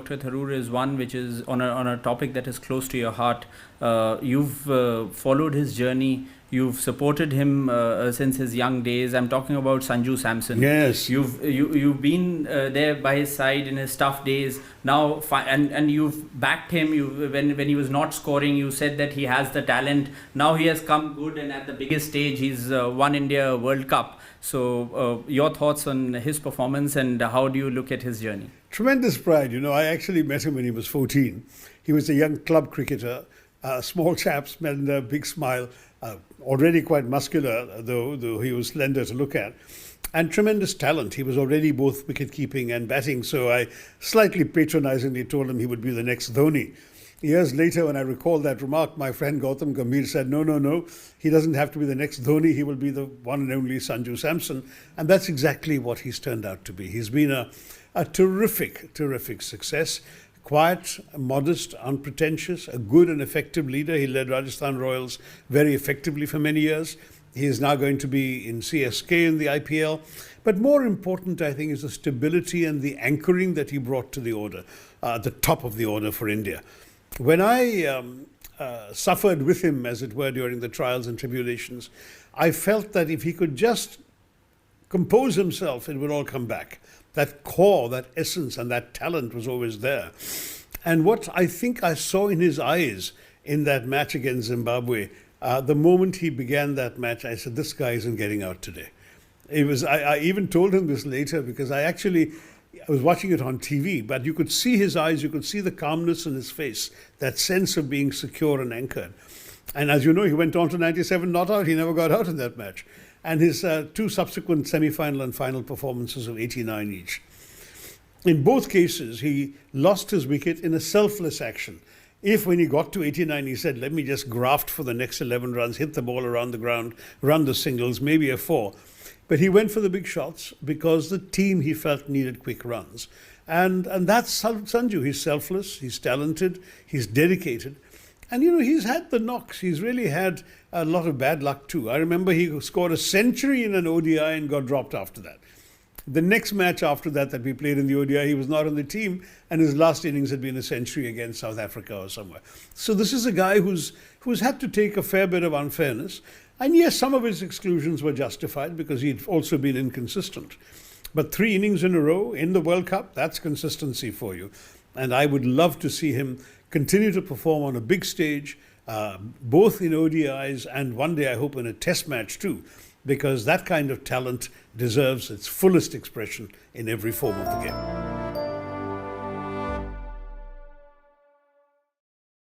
Dr. Tharoor, is one which is on a topic that is close to your heart. You've followed his journey. You've supported him since his young days. I'm talking about Sanju Samson. Yes. You've been there by his side in his tough days. Now, and you've backed him. When he was not scoring, you said that he has the talent. Now he has come good, and at the biggest stage, he's won India World Cup. So, your thoughts on his performance, and how do you look at his journey? Tremendous pride. I actually met him when he was 14. He was a young club cricketer, small chap, and a big smile. Already quite muscular, though he was slender to look at, and tremendous talent. He was already both wicket-keeping and batting, so I slightly patronizingly told him he would be the next Dhoni. Years later, when I recall that remark, my friend Gautam Gambhir said, no, he doesn't have to be the next Dhoni, he will be the one and only Sanju Samson. And that's exactly what he's turned out to be. He's been a terrific success. Quiet, modest, unpretentious, a good and effective leader. He led Rajasthan Royals very effectively for many years. He is now going to be in CSK in the IPL. But more important, I think, is the stability and the anchoring that he brought to the order, the top of the order for India. When I suffered with him, as it were, during the trials and tribulations, I felt that if he could just compose himself, it would all come back. That core, that essence, and that talent was always there. And what I think I saw in his eyes in that match against Zimbabwe, the moment he began that match, I said, this guy isn't getting out today. I even told him this later, because I was watching it on TV, but you could see his eyes, you could see the calmness in his face, that sense of being secure and anchored. And as you know, he went on to 97 not out. He never got out in that match. And his two subsequent semi-final and final performances of 89 each. In both cases, he lost his wicket in a selfless action. If when he got to 89, he said, let me just graft for the next 11 runs, hit the ball around the ground, run the singles, maybe a 4. But he went for the big shots because the team, he felt, needed quick runs. And that's Sanju. He's selfless, he's talented, he's dedicated. And, he's had the knocks. He's really had a lot of bad luck too. I remember he scored a century in an ODI and got dropped after that. The next match after that we played in the ODI, he was not on the team, and his last innings had been a century against South Africa or somewhere. So this is a guy who's had to take a fair bit of unfairness. And yes, some of his exclusions were justified because he'd also been inconsistent. But 3 innings in a row in the World Cup, that's consistency for you. And I would love to see him continue to perform on a big stage, both in ODIs and one day I hope in a test match too, because that kind of talent deserves its fullest expression in every form of the game.